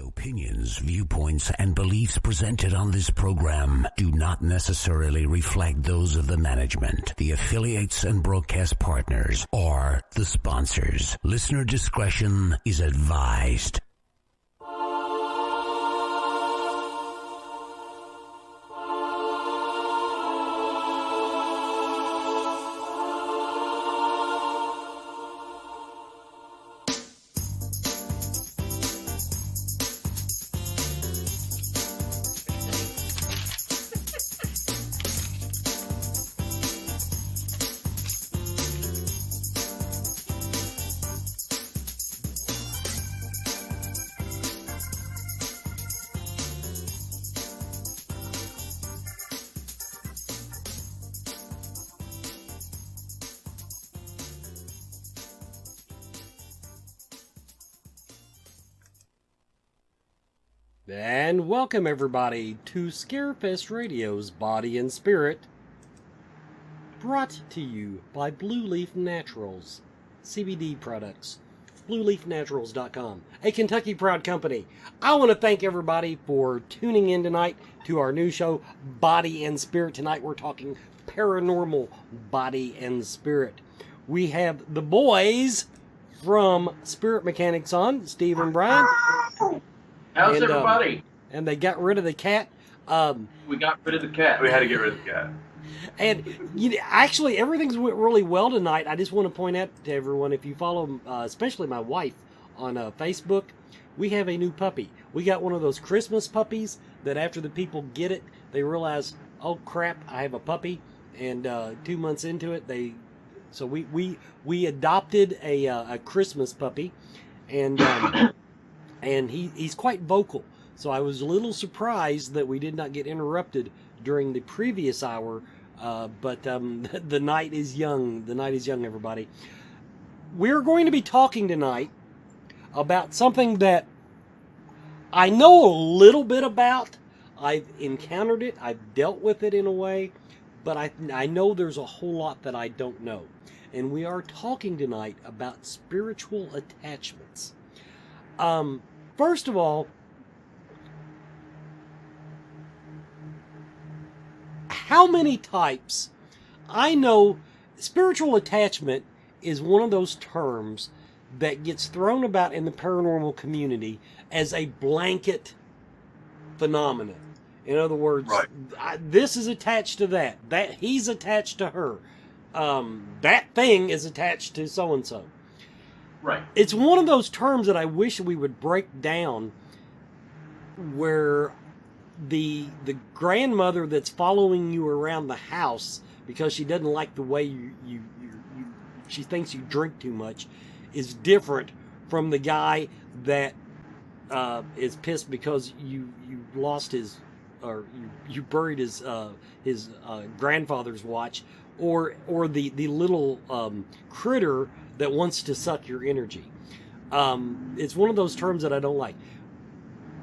opinions, viewpoints, and beliefs presented on this program do not necessarily reflect those of the management, the affiliates and broadcast partners, or the sponsors. Listener discretion is advised. And welcome everybody to Scarefest Radio's Body and Spirit, brought to you by Blue Leaf Naturals, CBD products, blueleafnaturals.com, a Kentucky proud company. I want to thank everybody for tuning in tonight to our new show, Body and Spirit. Tonight we're talking paranormal body and spirit. We have the boys from Spirit Mechanix on, Steve and Brian. How's everybody? And they got rid of the cat. We got rid of the cat. We had to get rid of the cat. And actually, everything's went really well tonight. I just want to point out to everyone, if you follow, especially my wife, on Facebook, we have a new puppy. We got one of those Christmas puppies that after the people get it, they realize, oh crap, I have a puppy. And 2 months into it, so we adopted a Christmas puppy, and he's quite vocal. So I was a little surprised that we did not get interrupted during the previous hour. But the night is young. The night is young, everybody. We're going to be talking tonight about something that I know a little bit about. I've encountered it. I've dealt with it in a way. But I know there's a whole lot that I don't know. And we are talking tonight about spiritual attachments. First of all, how many types? I know spiritual attachment is one of those terms that gets thrown about in the paranormal community as a blanket phenomenon. In other words, right. This is attached to that he's attached to her. That thing is attached to so-and-so. Right. It's one of those terms that I wish we would break down, where the grandmother that's following you around the house because she doesn't like the way she thinks you drink too much is different from the guy that is pissed because you lost his, or you buried his grandfather's watch, or the little critter that wants to suck your energy. It's one of those terms that I don't like.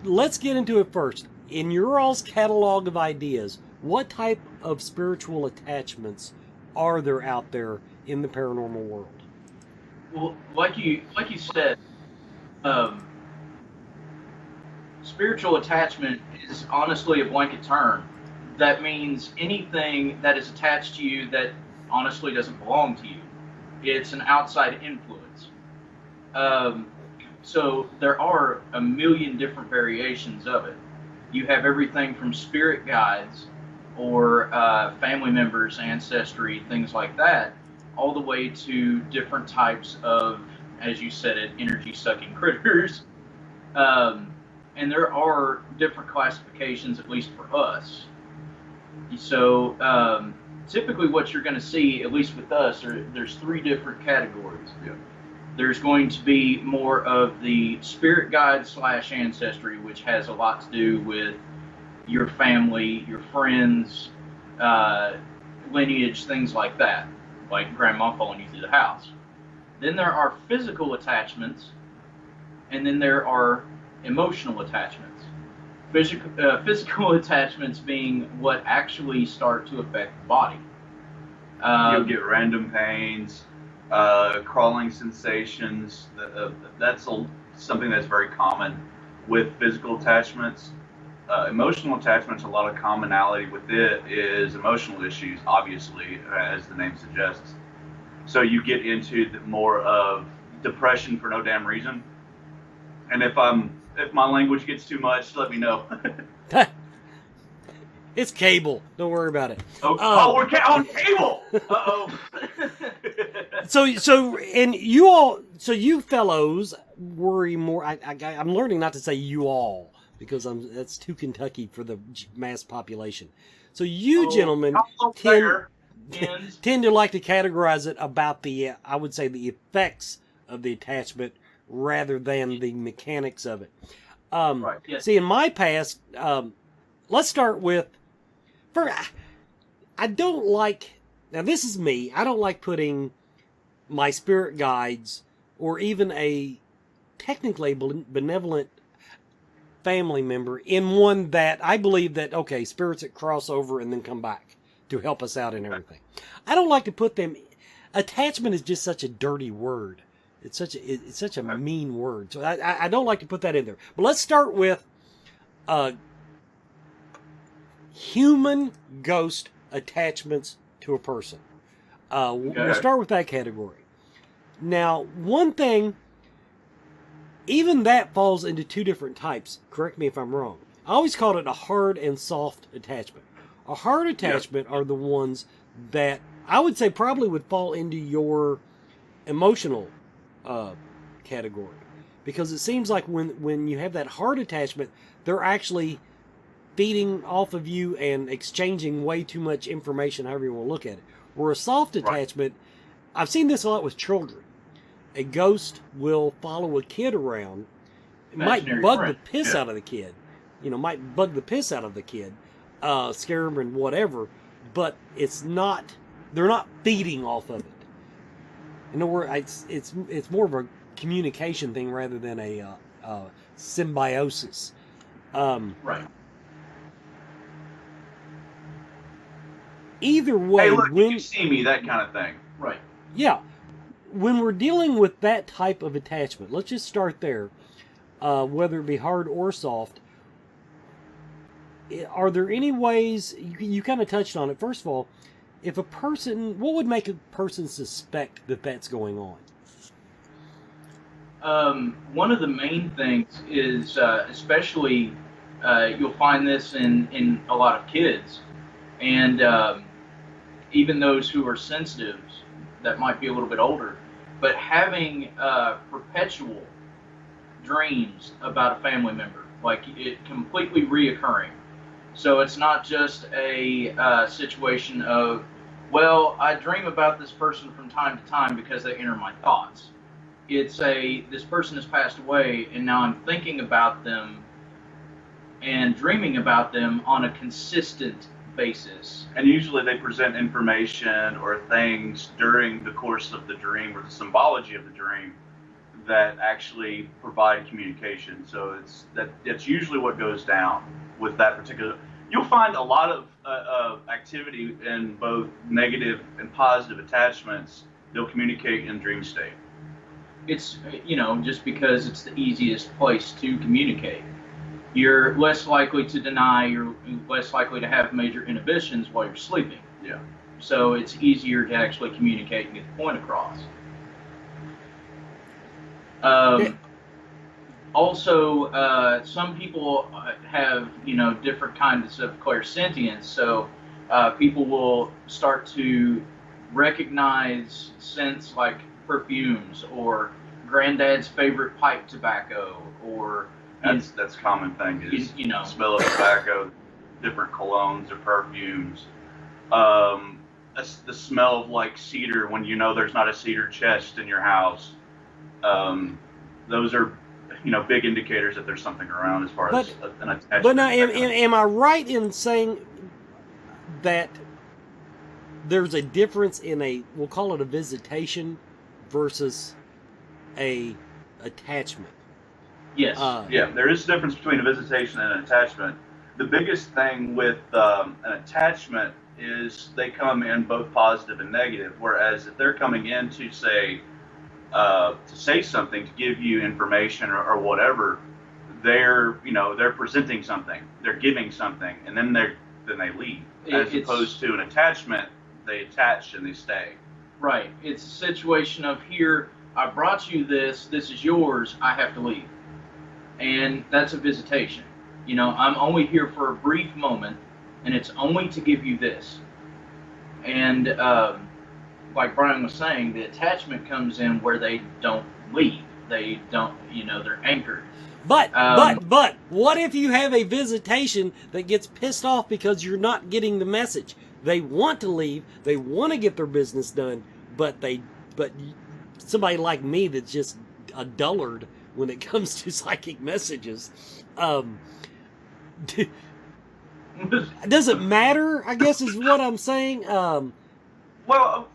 Let's get into it first. In your all's catalog of ideas, what type of spiritual attachments are there out there in the paranormal world? Well, like you said, spiritual attachment is honestly a blanket term. That means anything that is attached to you that honestly doesn't belong to you. It's an outside influence. So there are a million different variations of it. You have everything from spirit guides or family members, ancestry, things like that, all the way to different types of, as you said it, energy-sucking critters. And there are different classifications, at least for us. So typically what you're going to see, at least with us, there's three different categories. Yeah. There's going to be more of the spirit guide / ancestry, which has a lot to do with your family, your friends, lineage, things like that, like grandma following you through the house. Then there are physical attachments, and then there are emotional attachments. Physical attachments being what actually start to affect the body. You'll get random pains, crawling sensations. That's something that's very common. with physical attachments. Emotional attachments, a lot of commonality with it is emotional issues, obviously, as the name suggests. So you get into more of depression for no damn reason. And if my language gets too much, let me know. It's cable. Don't worry about it. We're on cable. Uh-oh. And you fellows worry more. I'm learning not to say you all because that's too Kentucky for the mass population. So you gentlemen tend to like to categorize it about I would say the effects of the attachment rather than the mechanics of it. Right. Yes. See, in my past, let's start with. I don't like. Now, this is me. I don't like putting my spirit guides or even a technically benevolent family member in one that I believe that, okay, spirits that cross over and then come back to help us out and everything. I don't like to put them. Attachment is just such a dirty word. It's such a mean word. So I don't like to put that in there. But let's start with human ghost attachments to a person. We'll start with that category. Now, one thing, even that falls into two different types. Correct me if I'm wrong. I always called it a hard and soft attachment. A hard attachment are the ones that I would say probably would fall into your emotional category. Because it seems like when you have that hard attachment, they're actually feeding off of you and exchanging way too much information, however you want to look at it. Where a soft attachment, I've seen this a lot with children. A ghost will follow a kid around. It might bug the piss out of the kid. Might bug the piss out of the kid, scare him and whatever, but it's not, they're not feeding off of it. In other words, it's more of a communication thing rather than a symbiosis. Right. Either way, hey, look, you see me, that kind of thing. Right. Yeah. When we're dealing with that type of attachment, let's just start there, whether it be hard or soft. Are there any ways, you kind of touched on it, first of all, what would make a person suspect that that's going on? One of the main things is, especially, you'll find this in a lot of kids, and even those who are sensitives that might be a little bit older, but having perpetual dreams about a family member, like it completely reoccurring. So it's not just a situation of, well, I dream about this person from time to time because they enter my thoughts. It's this person has passed away and now I'm thinking about them and dreaming about them on a consistent basis. And usually they present information or things during the course of the dream or the symbology of the dream that actually provide communication. So that's usually what goes down with that particular. You'll find a lot of activity in both negative and positive attachments. They'll communicate in dream state. It's, just because it's the easiest place to communicate. You're less likely to deny, you're less likely to have major inhibitions while you're sleeping. Yeah. So it's easier to actually communicate and get the point across. Also, some people have, different kinds of clairsentience. So people will start to recognize scents like perfumes or granddad's favorite pipe tobacco, or that's a common thing is smell of tobacco, different colognes or perfumes. The smell of like cedar when there's not a cedar chest in your house. Those are big indicators that there's something around as far as an attachment. But now, am I right in saying that there's a difference in we'll call it a visitation versus a attachment? Yes. Yeah, there is a difference between a visitation and an attachment. The biggest thing with an attachment is they come in both positive and negative, whereas if they're coming in to say something, to give you information or whatever, they're presenting something, they're giving something, and then they leave. As opposed to an attachment, they attach and they stay. Right. It's a situation of, here, I brought you this is yours, I have to leave. And that's a visitation. I'm only here for a brief moment, and it's only to give you this. And like Brian was saying, the attachment comes in where they don't leave. They don't, they're anchored. But what if you have a visitation that gets pissed off because you're not getting the message? They want to leave, they want to get their business done, but somebody like me that's just a dullard when it comes to psychic messages, does it matter? I guess is what I'm saying. Well,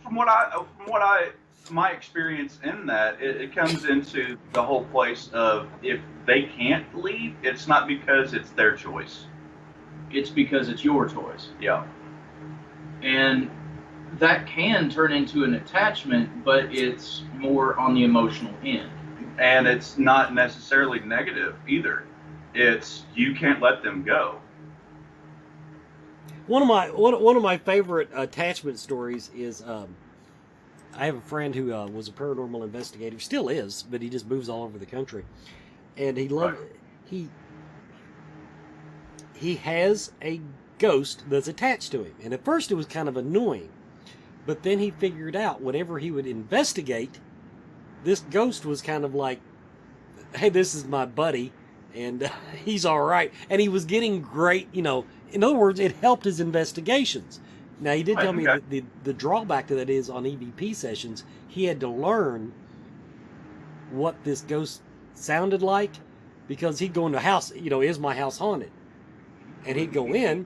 my experience in that, it comes into the whole place of, if they can't leave, it's not because it's their choice. It's because it's your choice. Yeah. And that can turn into an attachment, but it's more on the emotional end. And it's not necessarily negative either. It's, you can't let them go. One of my favorite attachment stories is, I have a friend who was a paranormal investigator, still is, but he just moves all over the country, and he has a ghost that's attached to him. And at first it was kind of annoying, but then he figured out whenever he would investigate, this ghost was kind of like, hey, this is my buddy, and he's all right. And he was getting great, in other words, it helped his investigations. Now, he did tell me that the drawback to that is, on EVP sessions, he had to learn what this ghost sounded like, because he'd go into a house, is my house haunted? And he'd go in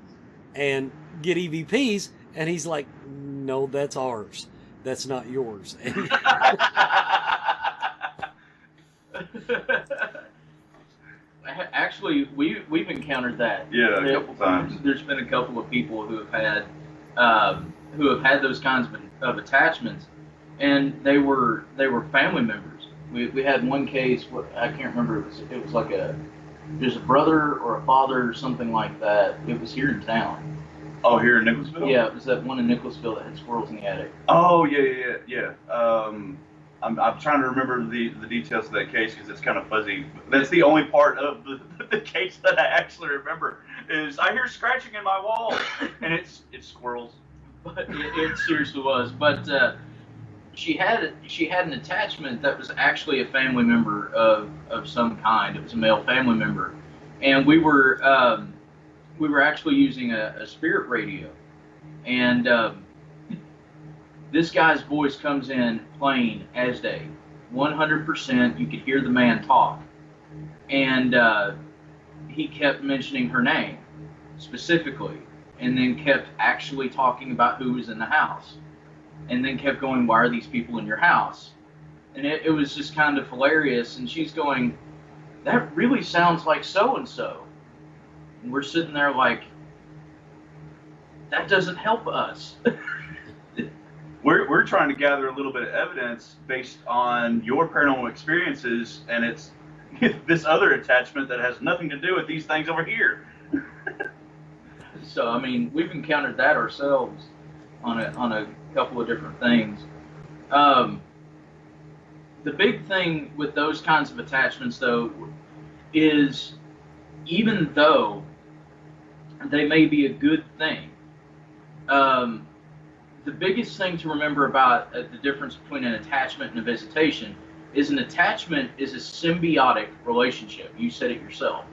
and get EVPs, and he's like, no, that's ours. That's not yours. Actually, we've encountered that. Yeah, a couple times. There's been a couple of people who have had those kinds of attachments, and they were family members. We had one case, I can't remember, it was like there's a brother or a father or something like that. It was here in town. Oh, here in Nicholasville? Yeah, it was that one in Nicholasville that had squirrels in the attic. Oh, yeah. I'm trying to remember the details of that case because it's kind of fuzzy. That's the only part of the case that I actually remember, is I hear scratching in my wall, and it's squirrels. But it seriously was. But she had an attachment that was actually a family member of some kind. It was a male family member, and we were actually using a spirit radio, and this guy's voice comes in plain as day, 100%. You could hear the man talk, and he kept mentioning her name specifically, and then kept actually talking about who was in the house, and then kept going, why are these people in your house? And it was just kind of hilarious. And she's going, that really sounds like so-and-so. And we're sitting there like, that doesn't help us. We're trying to gather a little bit of evidence based on your paranormal experiences, and it's this other attachment that has nothing to do with these things over here. So, I mean, we've encountered that ourselves on a couple of different things. The big thing with those kinds of attachments, though, is even though they may be a good thing, the biggest thing to remember about the difference between an attachment and a visitation is an attachment is a symbiotic relationship. You said it yourself.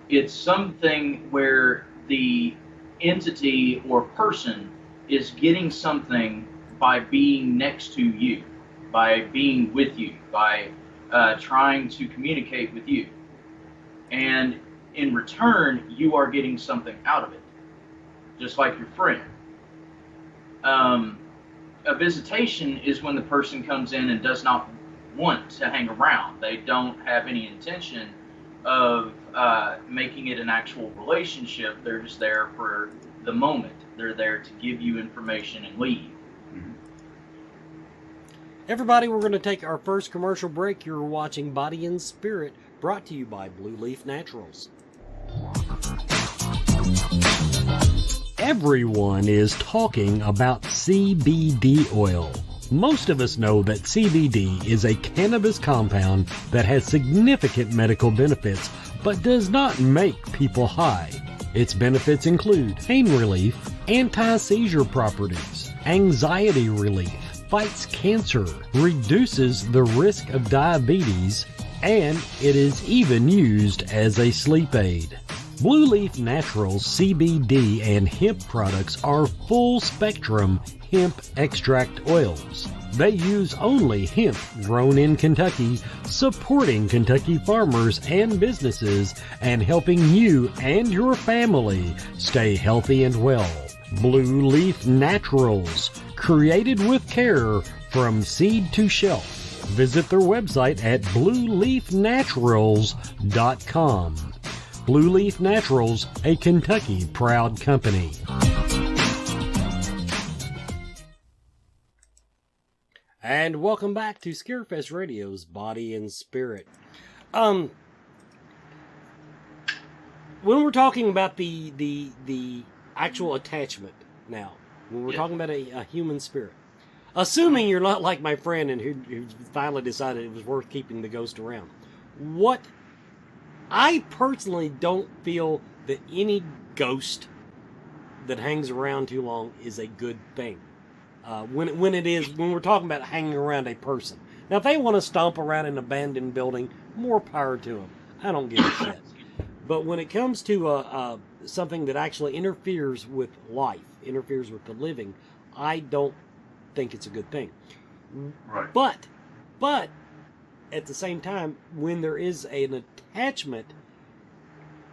It's something where the entity or person is getting something by being next to you, by being with you, by trying to communicate with you. And in return, you are getting something out of it, just like your friend. A visitation is when the person comes in and does not want to hang around. They don't have any intention of making it an actual relationship. They're just there for the moment. They're there to give you information and leave. Everybody, we're going to take our first commercial break. You're watching Body and Spirit brought to you by Blue Leaf Naturals. Everyone is talking about CBD oil. Most of us know that CBD is a cannabis compound that has significant medical benefits, but does not make people high. Its benefits include pain relief, anti-seizure properties, anxiety relief, fights cancer, reduces the risk of diabetes, and it is even used as a sleep aid. Blue Leaf Naturals CBD and hemp products are full-spectrum hemp extract oils. They use only hemp grown in Kentucky, supporting Kentucky farmers and businesses and helping you and your family stay healthy and well. Blue Leaf Naturals, created with care from seed to shelf. Visit their website at blueleafnaturals.com. Blue Leaf Naturals, a Kentucky proud company. And welcome back to Scarefest Radio's Body and Spirit. When we're talking about the actual attachment now, when we're talking about a human spirit, assuming you're not like my friend and who finally decided it was worth keeping the ghost around, I personally don't feel that any ghost that hangs around too long is a good thing. When we're talking about hanging around a person. Now, if they want to stomp around an abandoned building, more power to them. I don't give a shit. But when it comes to something that actually interferes with life, interferes with the living, I don't think it's a good thing. Right. But at the same time, when there is an attachment,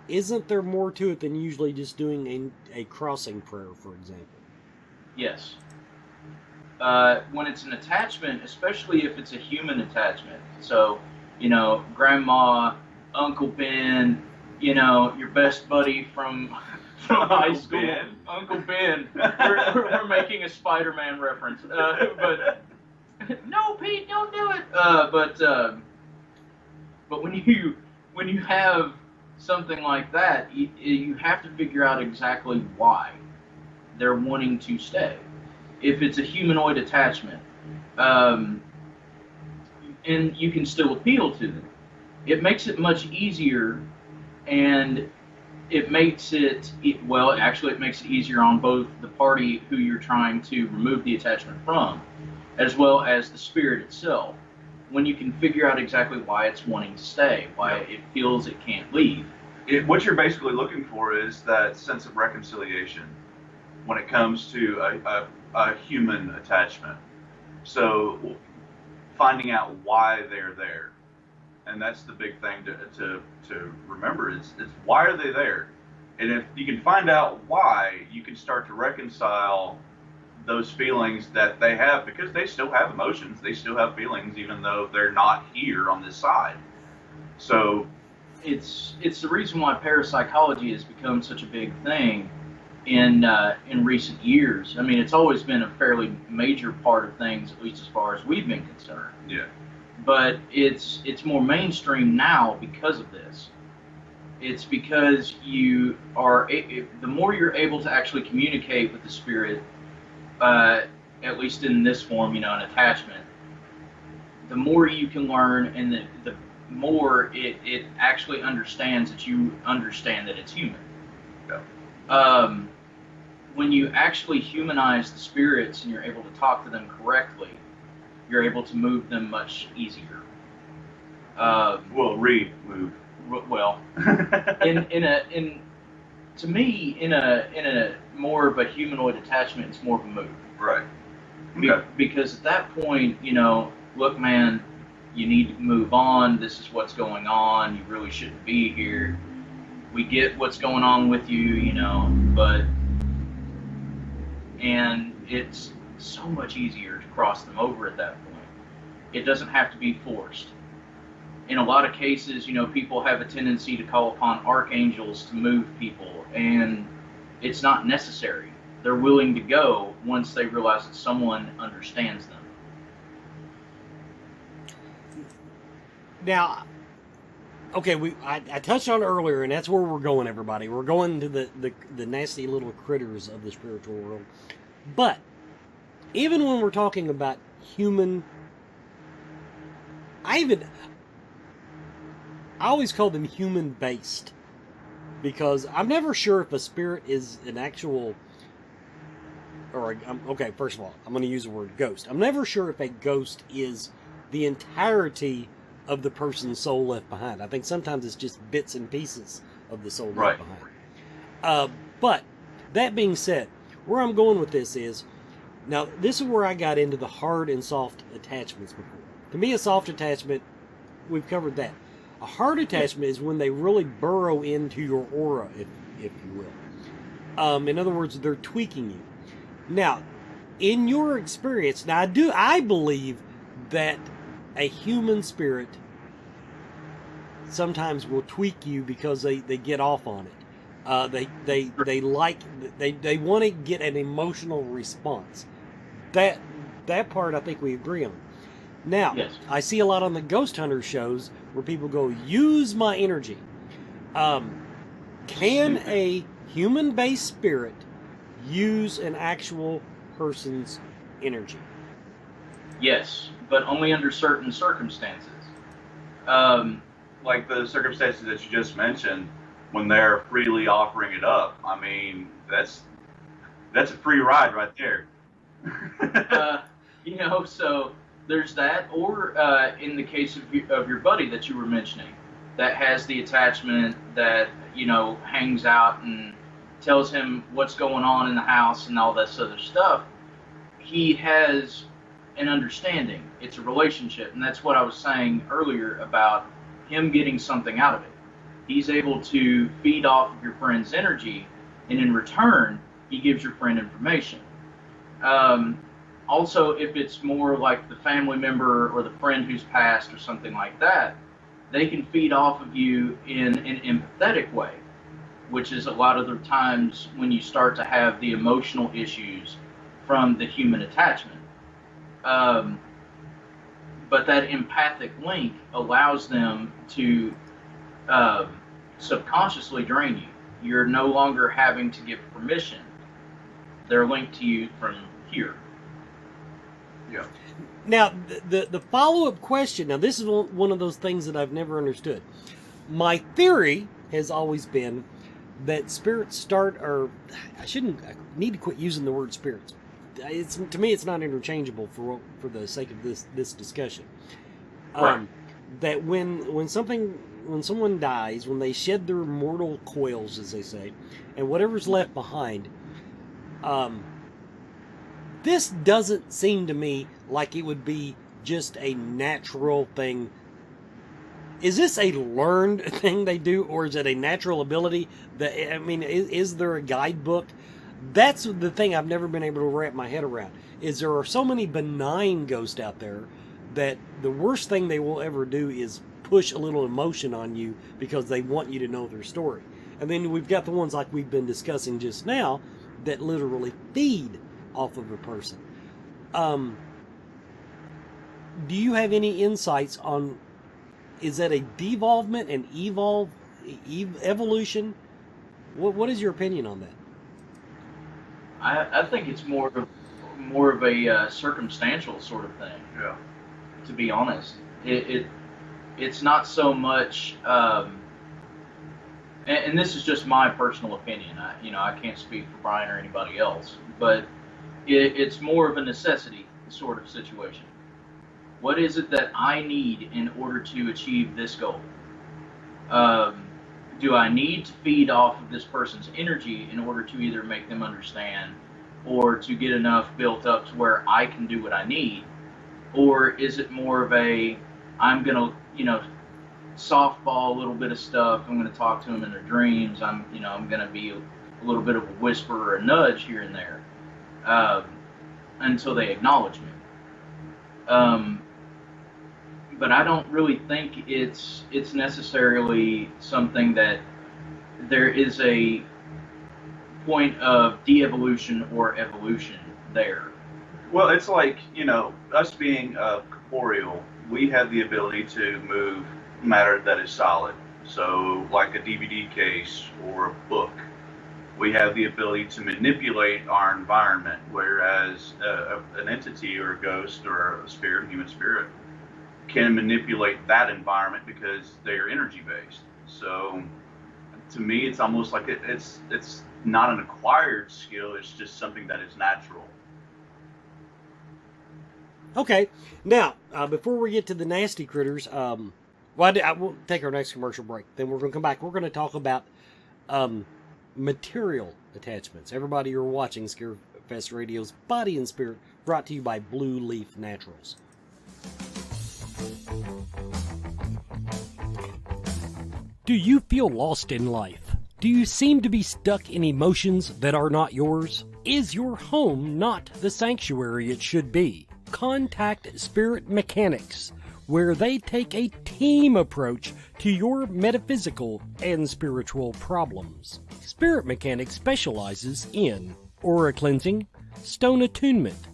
isn't there more to it than usually just doing a crossing prayer, for example? Yes. When it's an attachment, especially if it's a human attachment, so, grandma, Uncle Ben, your best buddy from high school, Ben. Uncle Ben. We're making a Spider-Man reference, but no, Pete, don't do it. But when you have something like that, you have to figure out exactly why they're wanting to stay. If it's a humanoid attachment, and you can still appeal to them, it makes it much easier, and it makes it easier on both the party who you're trying to remove the attachment from, as well as the spirit itself, when you can figure out exactly why it's wanting to stay, why it feels it can't leave. What you're basically looking for is that sense of reconciliation when it comes to a human attachment. So finding out why they're there. And that's the big thing to remember is why are they there? And if you can find out why, you can start to reconcile those feelings that they have, because they still have emotions, they still have feelings, even though they're not here on this side. So it's the reason why parapsychology has become such a big thing in recent years. I mean, it's always been a fairly major part of things, at least as far as we've been concerned. Yeah. But it's more mainstream now because of this. It's because the more you're able to actually communicate with the spirit, at least in this form, an attachment, the more you can learn, and the more it actually understands that you understand that it's human. Yeah. When you actually humanize the spirits and you're able to talk to them correctly, you're able to move them much easier. Move. Well, to me, in a more of a humanoid attachment, it's more of a move. Right. Okay. Because at that point, look, man, you need to move on. This is what's going on. You really shouldn't be here. We get what's going on with you, and it's so much easier to cross them over at that point. It doesn't have to be forced. In a lot of cases, people have a tendency to call upon archangels to move people, and it's not necessary. They're willing to go once they realize that someone understands them. Now, okay, I touched on it earlier, and that's where we're going, everybody. We're going to the nasty little critters of the spiritual world. But even when we're talking about human, I always call them human based, because I'm never sure if a spirit is an actual, okay, first of all, I'm going to use the word ghost. I'm never sure if a ghost is the entirety of the person's soul left behind. I think sometimes it's just bits and pieces of the soul left behind. But that being said, where I'm going with this is, now this is where I got into the hard and soft attachments before. To me, a soft attachment, we've covered that. A hard attachment is when they really burrow into your aura, if you will. In other words, they're tweaking you. Now, in your experience, now I believe that a human spirit sometimes will tweak you because they get off on it. They want to get an emotional response. That part I think we agree on. Now, Yes. I see a lot on the ghost hunter shows where people go, use my energy. Can a human-based spirit use an actual person's energy? Yes, but only under certain circumstances. Like the circumstances that you just mentioned, when they're freely offering it up, I mean, that's a free ride right there. So there's that, or in the case of your buddy that you were mentioning, that has the attachment that, hangs out and tells him what's going on in the house and all this other stuff. He has an understanding. It's a relationship, and that's what I was saying earlier about him getting something out of it. He's able to feed off of your friend's energy, and in return, he gives your friend information. Also, if it's more like the family member or the friend who's passed or something like that, they can feed off of you in an empathetic way, which is a lot of the times when you start to have the emotional issues from the human attachment. But that empathic link allows them to subconsciously drain you. You're no longer having to give permission. They're linked to you from here. Yeah. Now, the follow-up question, now this is one of those things that I've never understood. My theory has always been that spirits I need to quit using the word spirits. To me, it's not interchangeable for the sake of this discussion. Right. That when someone dies, when they shed their mortal coils, as they say, and whatever's left behind, this doesn't seem to me like it would be just a natural thing. Is this a learned thing they do, or is it a natural ability? Is there a guidebook? That's the thing I've never been able to wrap my head around. Is there are so many benign ghosts out there that the worst thing they will ever do is push a little emotion on you because they want you to know their story. And then we've got the ones like we've been discussing just now that literally feed off of a person. Do you have any insights on, is that a devolvement, an evolution? What is your opinion on that? I think it's more of a circumstantial sort of thing. Yeah. To be honest, it's not so much. And this is just my personal opinion. I can't speak for Brian or anybody else, but it's more of a necessity sort of situation. What is it that I need in order to achieve this goal? Do I need to feed off of this person's energy in order to either make them understand or to get enough built up to where I can do what I need? Or is it more of I'm going to, softball a little bit of stuff. I'm going to talk to them in their dreams. I'm going to be a little bit of a whisper or a nudge here and there until they acknowledge me. But I don't really think it's necessarily something that there is a point of de-evolution or evolution there. Well, it's like, us being corporeal, we have the ability to move matter that is solid. So, like a DVD case or a book, we have the ability to manipulate our environment, whereas an entity or a ghost or a spirit, human spirit, can manipulate that environment because they are energy based. So, to me, it's almost like it's not an acquired skill; it's just something that is natural. Okay, now before we get to the nasty critters, we'll take our next commercial break. Then we're going to come back. We're going to talk about material attachments. Everybody, you're watching Scarefest Radio's Body and Spirit, brought to you by Blue Leaf Naturals. Do you feel lost in life? Do you seem to be stuck in emotions that are not yours? Is your home not the sanctuary it should be? Contact Spirit Mechanix, where they take a team approach to your metaphysical and spiritual problems. Spirit Mechanix specializes in aura cleansing, stone attunement,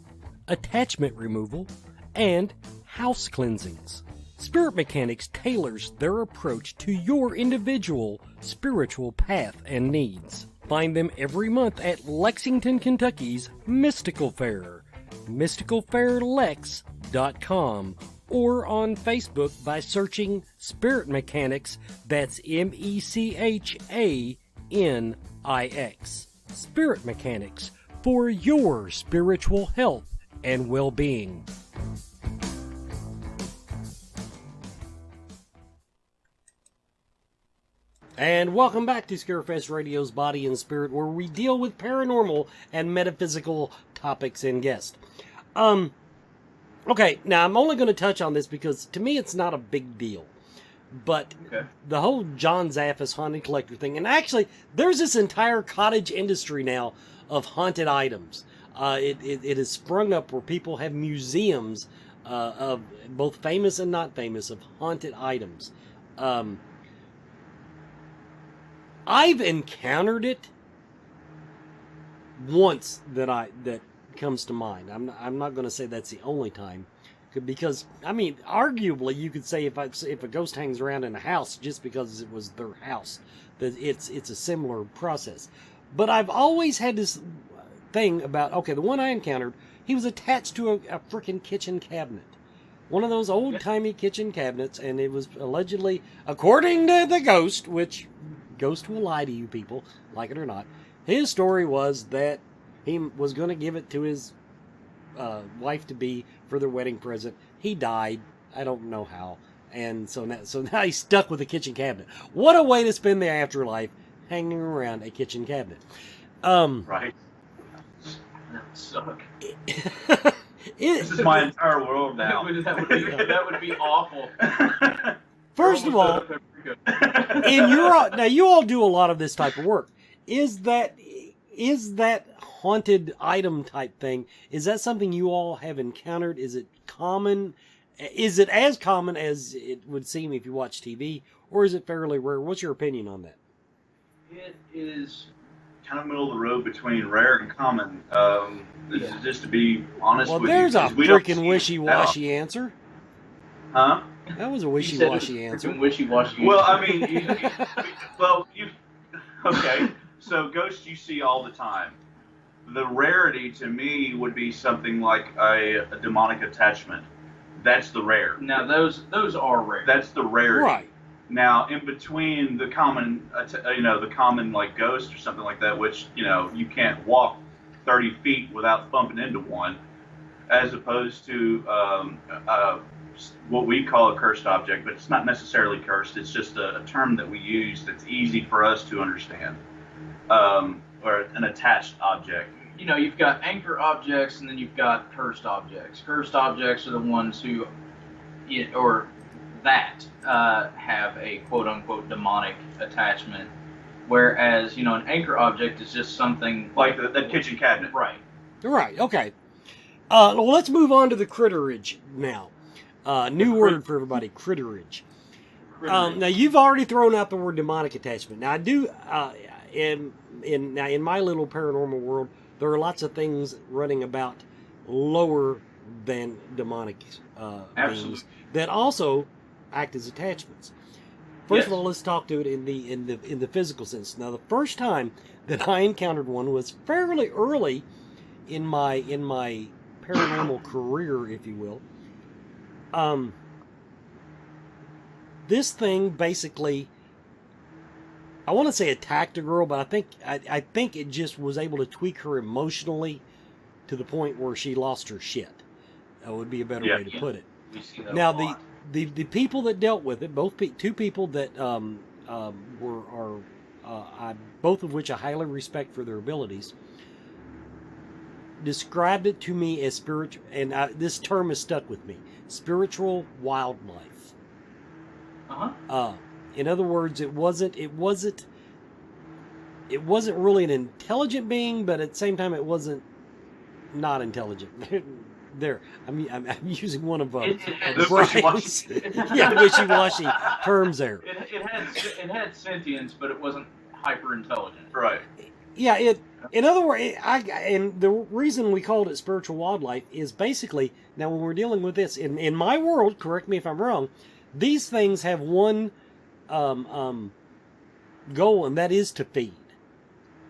attachment removal, and house cleansings. Spirit Mechanix tailors their approach to your individual spiritual path and needs. Find them every month at Lexington, Kentucky's Mystical Fair, mysticalfairlex.com, or on Facebook by searching Spirit Mechanix, that's MECHANIX. Spirit Mechanix, for your spiritual health and well-being. And welcome back to Scarefest Radio's Body and Spirit, where we deal with paranormal and metaphysical topics and guests. Okay, now I'm only going to touch on this because to me it's not a big deal. But the whole John Zaffis haunted collector thing, and actually there's this entire cottage industry now of haunted items. It has sprung up where people have museums of both famous and not famous of haunted items. I've encountered it once that comes to mind. I'm not going to say that's the only time, because I mean, arguably you could say if a ghost hangs around in a house just because it was their house, that it's a similar process. But I've always had this thing about, okay, the one I encountered, he was attached to a freaking kitchen cabinet. One of those old-timey kitchen cabinets, and it was allegedly, according to the ghost, which ghost will lie to you people, like it or not, his story was that he was going to give it to his wife-to-be for their wedding present. He died. I don't know how. And so now he's stuck with a kitchen cabinet. What a way to spend the afterlife, hanging around a kitchen cabinet. Right. That would suck. This is my entire world now. That would be awful. First of all, now you all do a lot of this type of work. Is that haunted item type thing? Is that something you all have encountered? Is it common? Is it as common as it would seem if you watch TV, or is it fairly rare? What's your opinion on that? It is kind of middle of the road between rare and common. Just to be honest with you. Well, there's a freaking wishy-washy answer. Huh? That was a wishy-washy answer. Wishy-washy. Well, I mean, okay. So ghosts you see all the time. The rarity to me would be something like a demonic attachment. That's the rare. Now those are rare. That's the rarity. Right. Now, in between the common, the common like ghost or something like that, which you can't walk 30 feet without bumping into one, as opposed to what we call a cursed object, but it's not necessarily cursed. It's just a term that we use that's easy for us to understand, or an attached object. You've got anchor objects, and then you've got cursed objects. Cursed objects are the ones who, have a quote-unquote demonic attachment, whereas, an anchor object is just something... Like that kitchen cabinet. Right. Right, okay. Well, let's move on to the critterage now. New word for everybody, critterage. Now, you've already thrown out the word demonic attachment. Now, I do, in my little paranormal world, there are lots of things running about lower than demonic beings that also act as attachments. first of all, let's talk to it in the physical sense. Now, the first time that I encountered one was fairly early in my paranormal career, if you will. This thing basically, I want to say attacked a girl, but I think it just was able to tweak her emotionally to the point where she lost her shit. That would be a better way to put it. We see that Now, a lot. the people that dealt with it, two people that both of which I highly respect for their abilities, described it to me as spiritual, and this term has stuck with me: spiritual wildlife. In other words, it wasn't really an intelligent being, but at the same time, it wasn't not intelligent. There, I'm using one of Brian's wishy-washy terms there. It had sentience, but it wasn't hyper intelligent. Right. Yeah. In other words, and the reason we called it spiritual wildlife is basically, now when we're dealing with this in my world, correct me if I'm wrong, these things have one goal, and that is to feed.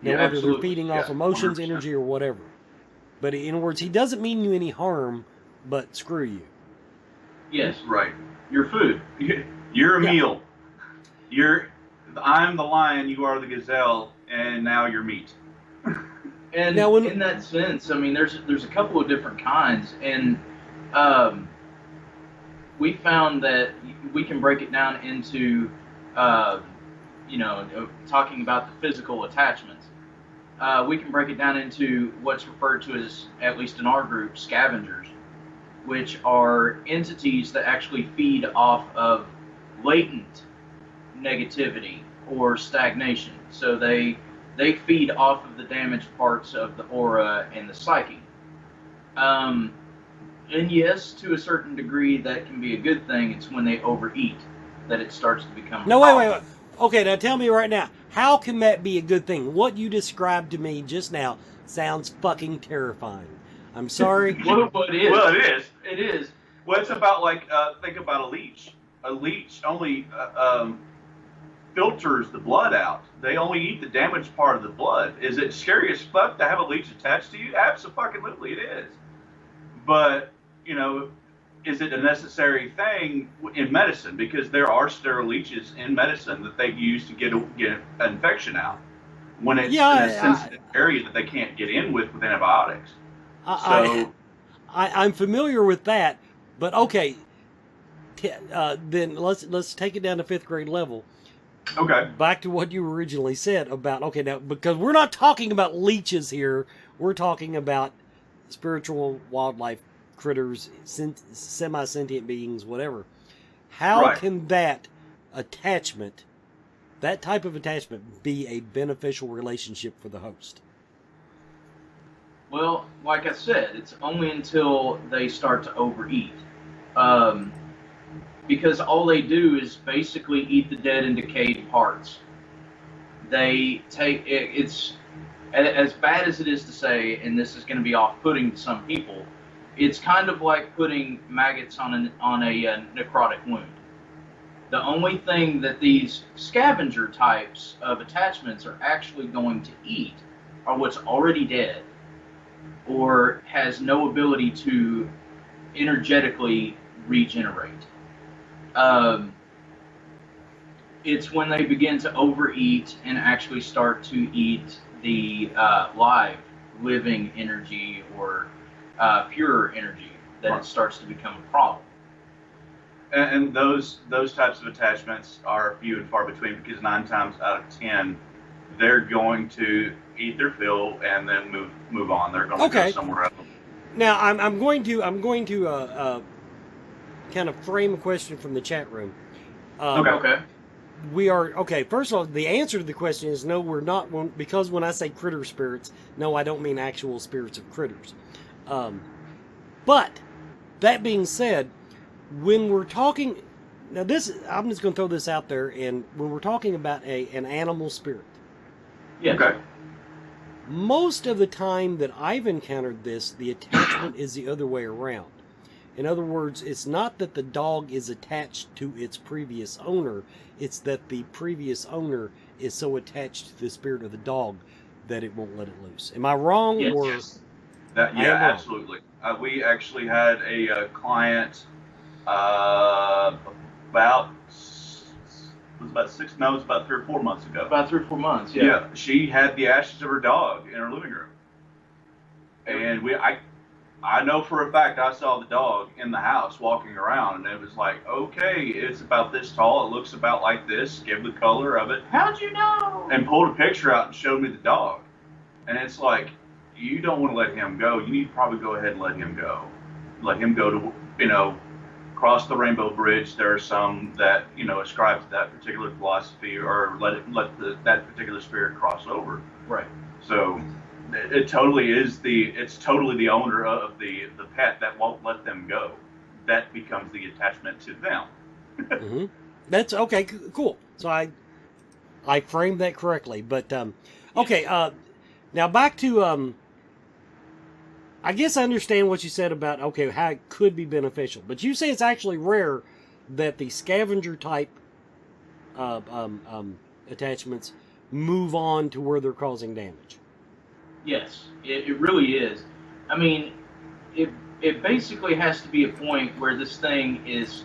Now, whether they're feeding off emotions, 100%. Energy, or whatever. But in other words, he doesn't mean you any harm, but screw you. Yes. Right. Your food. You're a meal. I'm the lion, you are the gazelle, and now you're meat. And now, in that sense, I mean, there's a couple of different kinds, and we found that we can break it down into, talking about the physical attachments. We can break it down into what's referred to as, at least in our group, scavengers, which are entities that actually feed off of latent negativity or stagnation. So they feed off of the damaged parts of the aura and the psyche. And yes, to a certain degree, that can be a good thing. It's when they overeat that it starts to become. No, wait. Okay, now tell me right now, how can that be a good thing? What you described to me just now sounds fucking terrifying. I'm sorry. Well, it is. Well, it is. It is. Well, it's about think about a leech. A leech only filters the blood out. They only eat the damaged part of the blood. Is it scary as fuck to have a leech attached to you? Absolutely, it is. But, is it a necessary thing in medicine? Because there are sterile leeches in medicine that they use to get an infection out when it's in a sensitive area that they can't get in with antibiotics. I'm familiar with that, but okay. Then let's take it down to 5th grade level. Okay. Back to what you originally said about, now, because we're not talking about leeches here, we're talking about spiritual wildlife critters, semi-sentient beings, whatever. How can that type of attachment, be a beneficial relationship for the host? Well, like I said, it's only until they start to overeat. Because all they do is basically eat the dead and decayed parts. They take it's as bad as it is to say, and this is going to be off-putting to some people. It's kind of like putting maggots on a necrotic wound. The only thing that these scavenger types of attachments are actually going to eat are what's already dead or has no ability to energetically regenerate. It's when they begin to overeat and actually start to eat the living energy or pure energy that it starts to become a problem. And those types of attachments are few and far between, because 9 times out of 10, they're going to eat their fill and then move on. They're going to go somewhere else. Now I'm going to kind of frame a question from the chat room. Okay. We are first of all, the answer to the question is no, we're not, because when I say critter spirits, no, I don't mean actual spirits of critters. But that being said, when we're talking now, I'm just going to throw this out there, and when we're talking about an animal spirit, most of the time that I've encountered this, the attachment is the other way around. In other words, it's not that the dog is attached to its previous owner, it's that the previous owner is so attached to the spirit of the dog that it won't let it loose. Am I wrong? Yes. Or Yes. That, I yeah, am wrong? absolutely. We actually had a client about it was about 6 no, it was about 3 or 4 months ago. About 3 or 4 months, yeah. Yeah, she had the ashes of her dog in her living room, and I know for a fact I saw the dog in the house walking around, and it was like, okay, it's about this tall, it looks about like this, give the color of it. How'd you know? And pulled a picture out and showed me the dog. And it's like, you don't want to let him go. You need to probably go ahead and let him go. Let him go to, cross the rainbow bridge. There are some that, ascribe to that particular philosophy, or let that particular spirit cross over. Right. So it's totally the owner of the pet that won't let them go. That becomes the attachment to them. Mm-hmm. That's okay. Cool. So I framed that correctly. But okay. Now back to I guess I understand what you said about how it could be beneficial, but you say it's actually rare that the scavenger type attachments move on to where they're causing damage. Yes, it really is. I mean, it basically has to be a point where this thing is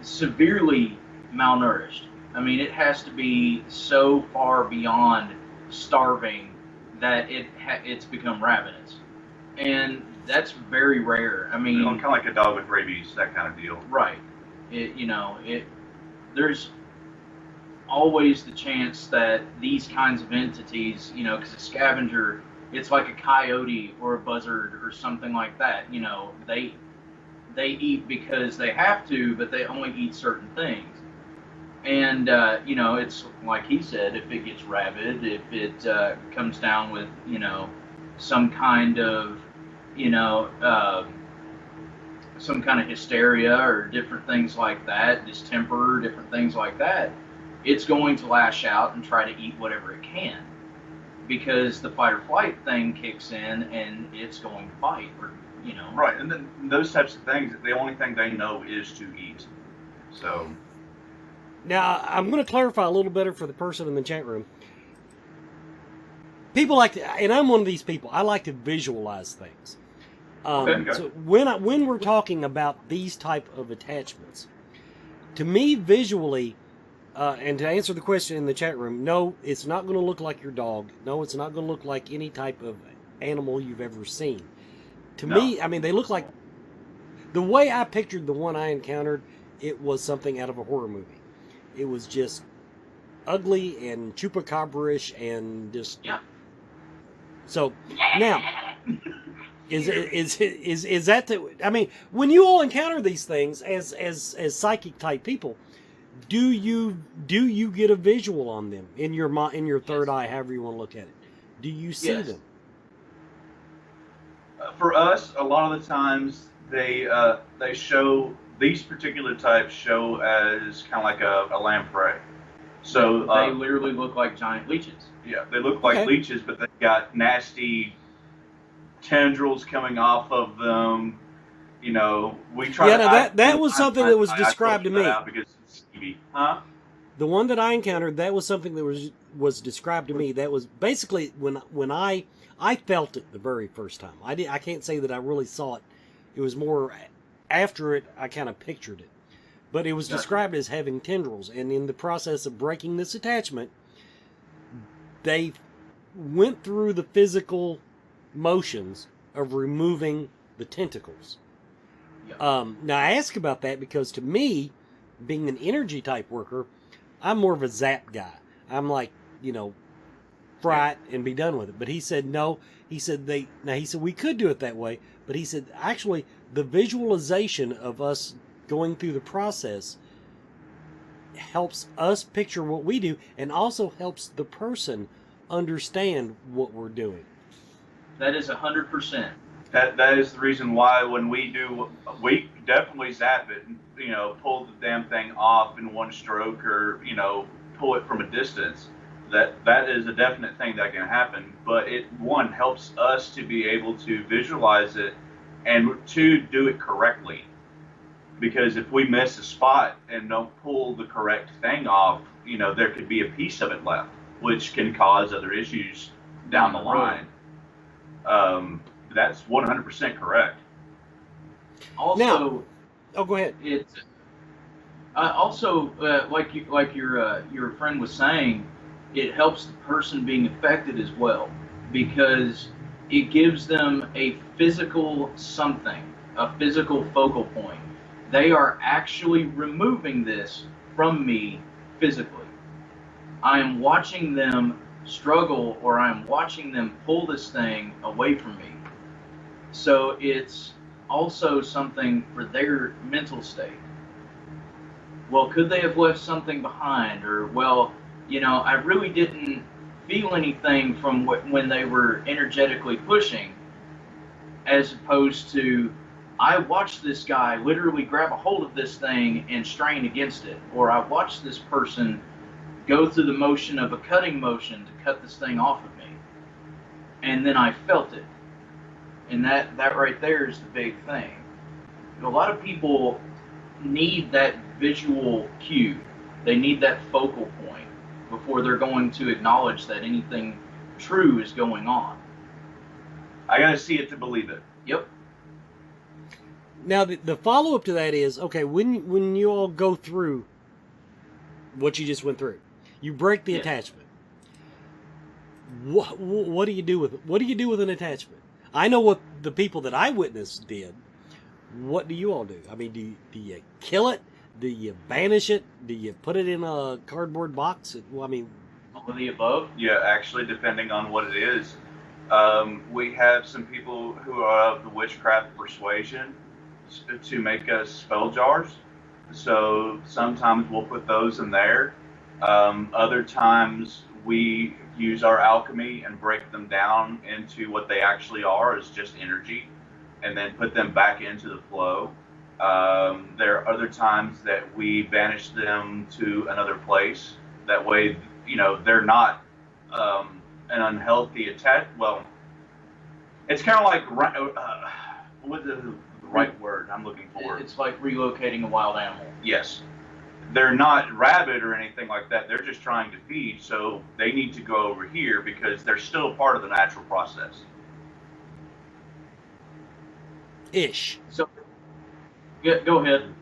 severely malnourished. I mean, it has to be so far beyond starving that it's become ravenous, and that's very rare. I mean, kind of like a dog with rabies, that kind of deal. Right. There's always the chance that these kinds of entities, because a scavenger, it's like a coyote or a buzzard or something like that. They eat because they have to, but they only eat certain things. And it's like he said, if it gets rabid, if it comes down with some kind of some kind of hysteria or different things like that, distemper, different things like that, it's going to lash out and try to eat whatever it can, because the fight or flight thing kicks in and it's going to fight, or Right, and then those types of things, the only thing they know is to eat. So now I'm going to clarify a little better for the person in the chat room. People like to, and I'm one of these people, I like to visualize things. So when we're talking about these type of attachments, to me visually, and to answer the question in the chat room, no, it's not going to look like your dog. No, it's not going to look like any type of animal you've ever seen. To me, I mean, they look like, the way I pictured the one I encountered, it was something out of a horror movie. It was just ugly and chupacabra-ish and just... Yeah. So, now... Is that the? I mean, when you all encounter these things as psychic type people, do you get a visual on them in your third eye, however you want to look at it? Do you see them? For us, a lot of the times they show, these particular types show as kind of like a lamprey. So they literally look like giant leeches. Yeah, they look like leeches, but they've got nasty tendrils coming off of them. We try. Yeah, that was something that was described to me. Because it's skeevy. Huh? The one that I encountered, that was something that was described to me. That was basically when I felt it the very first time. I can't say that I really saw it. It was more after it. I kind of pictured it, but it was described as having tendrils. And in the process of breaking this attachment, they went through the physical motions of removing the tentacles. Now I ask about that because to me, being an energy type worker, I'm more of a zap guy. I'm like, fry it and be done with it. But he said no. He said we could do it that way, but he said actually the visualization of us going through the process helps us picture what we do, and also helps the person understand what we're doing. That is 100%. That is the reason why when we definitely zap it and pull the damn thing off in one stroke, or pull it from a distance. That is a definite thing that can happen. But it helps us to be able to visualize it and 2, do it correctly. Because if we miss a spot and don't pull the correct thing off, there could be a piece of it left, which can cause other issues down the line. That's 100% correct. Also, go ahead. It's also like your friend was saying, it helps the person being affected as well, because it gives them a physical something, a physical focal point. They are actually removing this from me physically. I am watching them struggle, or I am watching them pull this thing away from me. So it's also something for their mental state. Well, could they have left something behind? Or, well, I really didn't feel anything from when they were energetically pushing, as opposed to, I watched this guy literally grab a hold of this thing and strain against it. Or I watched this person go through the motion of a cutting motion to cut this thing off of me. And then I felt it. And that right there is the big thing. A lot of people need that visual cue. They need that focal point before they're going to acknowledge that anything true is going on. I gotta see it to believe it. Yep. Now, the follow-up to that is, okay, when you all go through what you just went through, you break the attachment. What do you do with it? What do you do with an attachment? I know what the people that I witnessed did. What do you all do? I mean, do you kill it? Do you banish it? Do you put it in a cardboard box? Well, I mean, all of the above? Yeah, actually, depending on what it is. We have some people who are of the witchcraft persuasion to make us spell jars. So sometimes we'll put those in there. Other times we use our alchemy and break them down into what they actually are, as just energy, and then put them back into the flow. There are other times that we banish them to another place. That way, they're not an unhealthy attack. Well, it's kind of like what is the right word I'm looking for? It's like relocating a wild animal. Yes. They're not rabid or anything like that. They're just trying to feed, so they need to go over here because they're still part of the natural process. Ish. So, go ahead.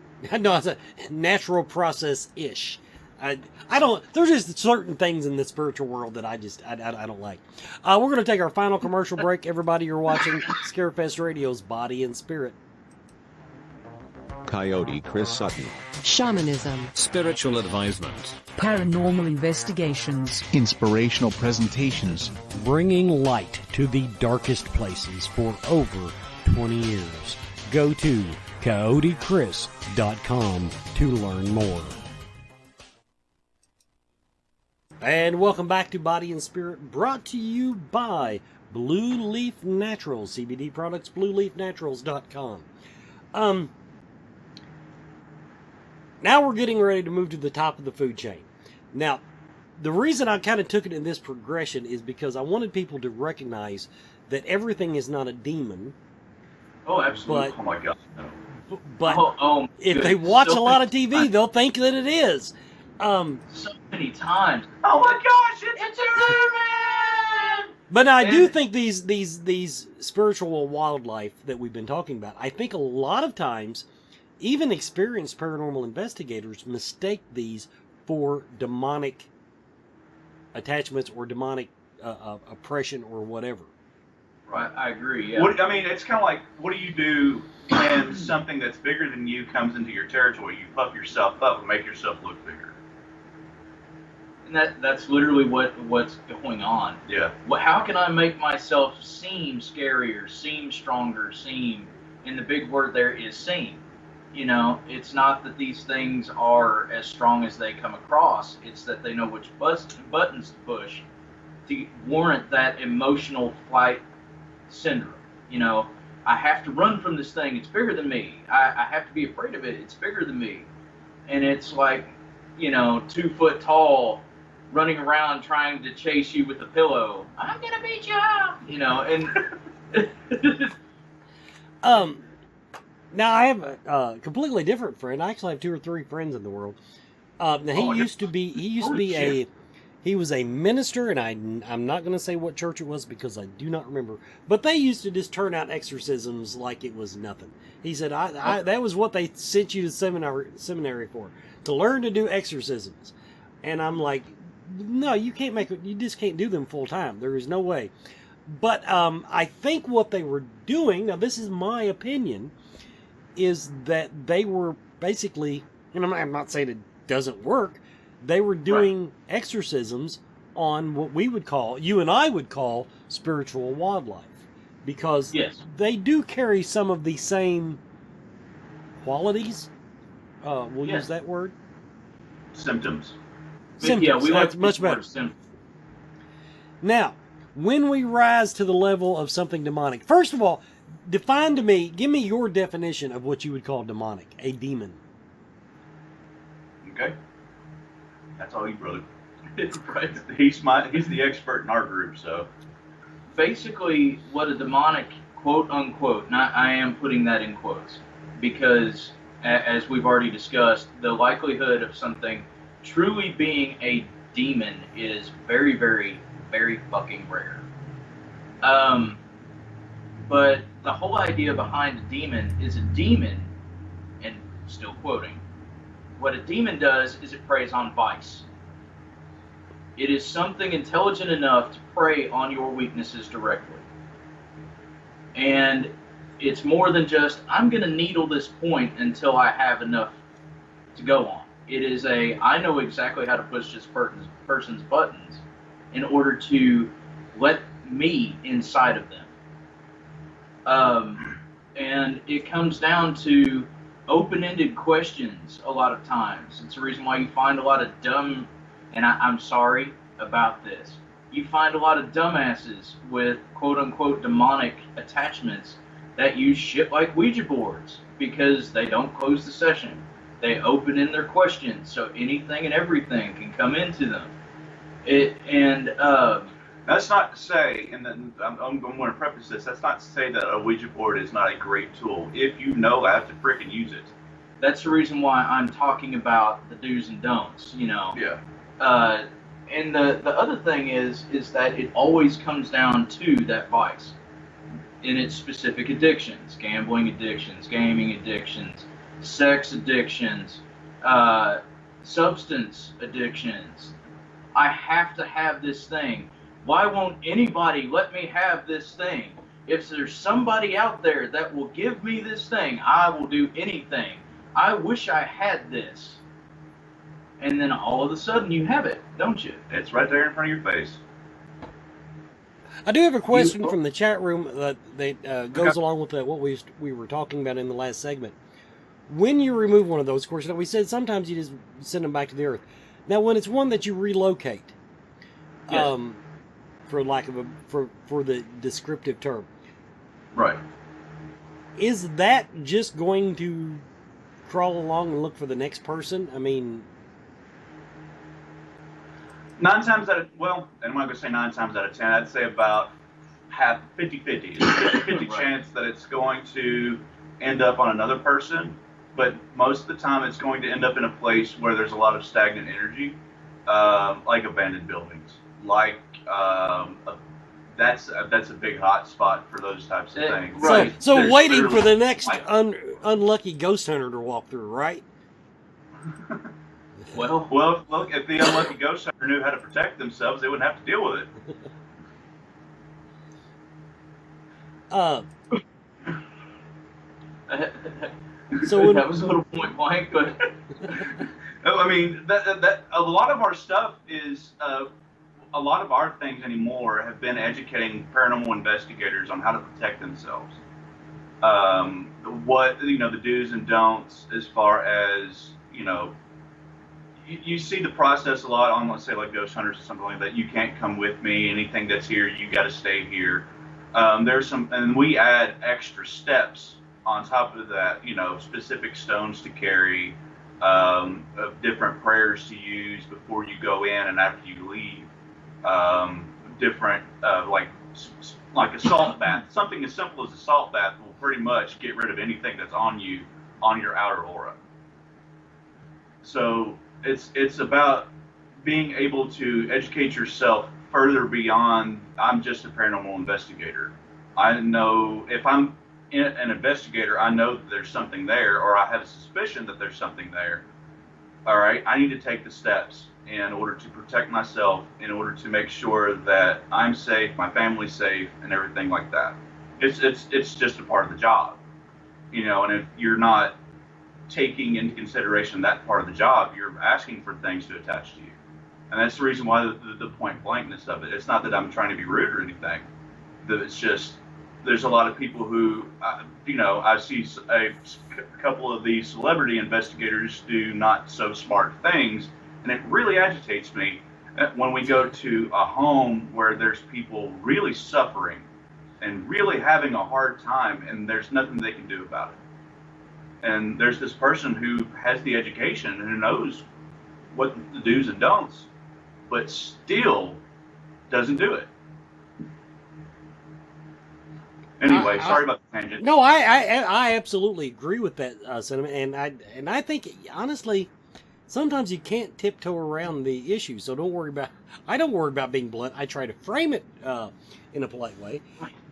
No, it's a natural process-ish. I don't. There's just certain things in the spiritual world that I don't like. We're going to take our final commercial break. Everybody, you're watching Scarefest Radio's Body and Spirit. Coyote Chris Sutton. Shamanism. Spiritual advisement. Paranormal investigations. Inspirational presentations. Bringing light to the darkest places for over 20 years. Go to coyotechris.com to learn more. And welcome back to Body and Spirit, brought to you by Blue Leaf Naturals, CBD products, blueleafnaturals.com. Now we're getting ready to move to the top of the food chain. Now, the reason I kind of took it in this progression is because I wanted people to recognize that everything is not a demon. Oh, absolutely. Oh my God. But if they watch a lot of TV, they'll think that it is. So many times. Oh my gosh, it's a demon! But I do think these spiritual wildlife that we've been talking about, I think a lot of times, even experienced paranormal investigators mistake these for demonic attachments or demonic oppression or whatever. Right, I agree. Yeah. It's kind of like, what do you do when something that's bigger than you comes into your territory? You puff yourself up and make yourself look bigger. And that's literally what's going on. Yeah. How can I make myself seem scarier, seem stronger, and the big word there is seem. It's not that these things are as strong as they come across. It's that they know which buttons to push to warrant that emotional flight syndrome. I have to run from this thing. It's bigger than me. I have to be afraid of it. It's bigger than me. And it's like, 2 foot tall, running around trying to chase you with a pillow. I'm going to beat you up, and... Now I have a completely different friend. I actually have 2 or 3 friends in the world. Now he used to be he was a minister, and I'm not going to say what church it was because I do not remember. But they used to just turn out exorcisms like it was nothing. He said that was what they sent you to seminary for, to learn to do exorcisms. And I'm like, no, you just can't do them full time. There is no way. But I think what they were doing, now this is my opinion, is that they were basically, and I'm not saying it doesn't work, they were doing exorcisms on what we would call, you and I would call, spiritual wildlife. Because they do carry some of the same qualities. We'll use that word. Symptoms. Yeah, we That's much better. Now, when we rise to the level of something demonic, first of all, give me your definition of what you would call demonic, a demon. Okay. That's all you, brother. He's the expert in our group, so. Basically, what a demonic, quote unquote, I am putting that in quotes, because as we've already discussed, the likelihood of something truly being a demon is very, very, very fucking rare. But the whole idea behind a demon is a demon, and still quoting, what a demon does is it preys on vice. It is something intelligent enough to prey on your weaknesses directly. And it's more than just, I'm going to needle this point until I have enough to go on. It is I know exactly how to push this person's buttons in order to let me inside of them. And it comes down to open-ended questions a lot of times. It's the reason why you find a lot of dumb, and I'm sorry about this, you find a lot of dumbasses with quote-unquote demonic attachments that use shit like Ouija boards because they don't close the session. They open in their questions, so anything and everything can come into them. That's not to say, and then I'm going to preface this, that's not to say that a Ouija board is not a great tool if you know how to frickin' use it. That's the reason why I'm talking about the do's and don'ts, you know. Yeah. And the other thing is that it always comes down to that vice in its specific addictions: gambling addictions, gaming addictions, sex addictions, substance addictions. I have to have this thing. Why won't anybody let me have this thing? If there's somebody out there that will give me this thing, I will do anything. I wish I had this. And then all of a sudden you have it, don't you? It's right there in front of your face. I do have a question from the chat room that goes along with what we were talking about in the last segment. When you remove one of those, of course, we said sometimes you just send them back to the earth. Now, when it's one that you relocate, for lack of for the descriptive term, right? Is that just going to crawl along and look for the next person? I mean, 9 times out of, well, and I'm not going to say 9 times out of 10, I'd say about 50-50. It's a 50-50 chance that it's going to end up on another person, but most of the time it's going to end up in a place where there's a lot of stagnant energy, like abandoned buildings, like that's a big hot spot for those types of things. Right. So waiting for the next unlucky ghost hunter to walk through, right? Well, look, if the unlucky ghost hunter knew how to protect themselves, they wouldn't have to deal with it. So that was a little point blank, but I mean, that a lot of our stuff is a lot of our things anymore have been educating paranormal investigators on how to protect themselves. What the do's and don'ts as far as you see the process a lot on, let's say, like ghost hunters or something like that. You can't come with me. Anything that's here, you got to stay here. There's some, and we add extra steps on top of that. Specific stones to carry, different prayers to use before you go in and after you leave. Different like like a salt bath. Something as simple as a salt bath will pretty much get rid of anything that's on you, on your outer aura. So it's about being able to educate yourself further beyond, I'm just a paranormal investigator. I know if I'm an investigator, I know that there's something there, or I have a suspicion that there's something there. All right, I need to take the steps in order to protect myself, in order to make sure that I'm safe, my family's safe, and everything like that. It's just a part of the job, you know. And if you're not taking into consideration that part of the job, you're asking for things to attach to you, and that's the reason why the point blankness of it. It's not that I'm trying to be rude or anything. That it's just there's a lot of people who, you know, I see a couple of these celebrity investigators do not so smart things, and it really agitates me when we go to a home where there's people really suffering and really having a hard time, and there's nothing they can do about it. And there's this person who has the education and who knows what the do's and don'ts, but still doesn't do it. Anyway, sorry about the tangent. No, I absolutely agree with that sentiment, and I think honestly, sometimes you can't tiptoe around the issue. So don't worry about. I don't worry about being blunt. I try to frame it in a polite way.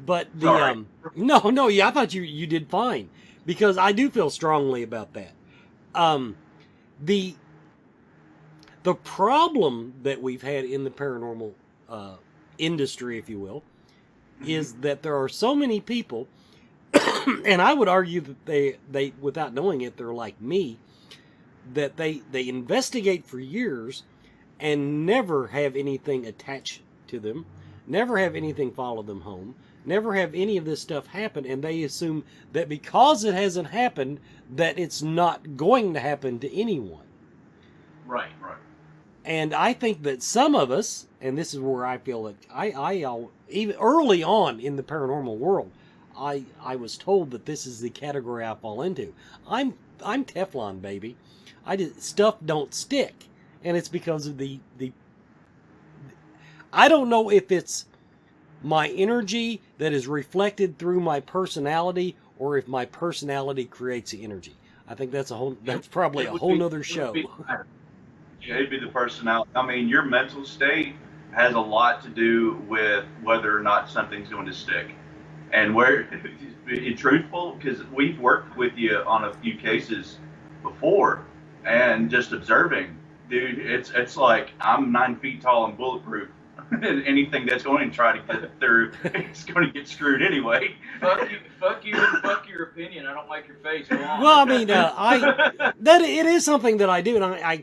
But the no, yeah, I thought you did fine, because I do feel strongly about that. The problem that we've had in the paranormal industry, if you will, is that there are so many people, and I would argue that they without knowing it, they're like me, that they investigate for years and never have anything attached to them, never have anything follow them home, never have any of this stuff happen, and they assume that because it hasn't happened, that it's not going to happen to anyone. Right. And I think that some of us, and this is where I feel that even early on in the paranormal world, I was told that this is the category I fall into. I'm Teflon, baby. Stuff don't stick, and it's because of the I don't know if it's my energy that is reflected through my personality, or if my personality creates the energy. I think that's probably a whole nother show. It'd be the personality. I mean, your mental state has a lot to do with whether or not something's going to stick. And where, be truthful, because we've worked with you on a few cases before, and just observing, dude, it's like I'm 9 feet tall and bulletproof. Anything that's going to try to get through, it's going to get screwed anyway. Fuck you, and fuck your opinion. I don't like your face. Go on. Well, I mean, it is something that I do, and I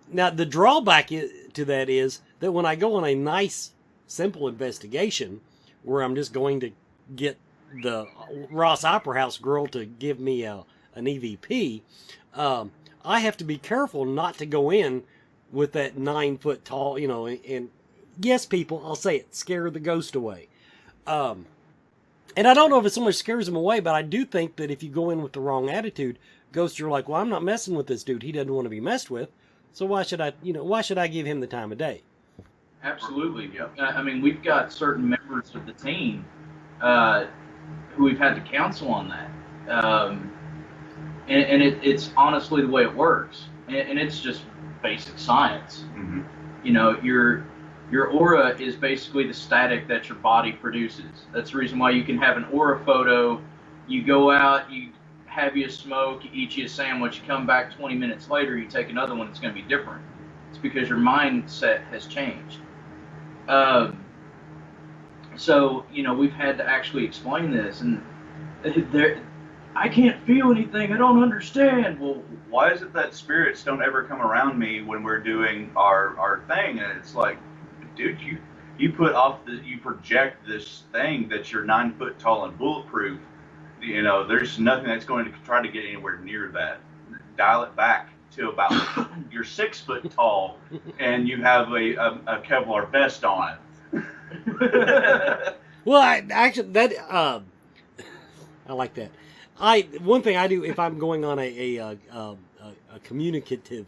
now the drawback to that is that when I go on a nice, simple investigation, where I'm just going to get the Ross Opera House girl to give me an EVP, I have to be careful not to go in with that 9 foot tall, you know, and yes, people, I'll say it, scare the ghost away. And I don't know if it so much scares them away, but I do think that if you go in with the wrong attitude, ghosts are like, well, I'm not messing with this dude. He doesn't want to be messed with. So why should I give him the time of day? Absolutely. I mean, we've got certain members of the team who we've had to counsel on that. And it's honestly the way it works. And it's just basic science. Mm-hmm. You know, your aura is basically the static that your body produces. That's the reason why you can have an aura photo. You go out, you have you a smoke, you eat you a sandwich, you come back 20 minutes later, you take another one, it's going to be different. It's because your mindset has changed. So, you know, we've had to actually explain this, and I can't feel anything, I don't understand. Well, why is it that spirits don't ever come around me when we're doing our thing? And it's like, dude, you project this thing that you're 9 foot tall and bulletproof. You know, there's nothing that's going to try to get anywhere near that. Dial it back to about you're 6 foot tall and you have a Kevlar vest on. Well, I like that. One thing I do if I'm going on a communicative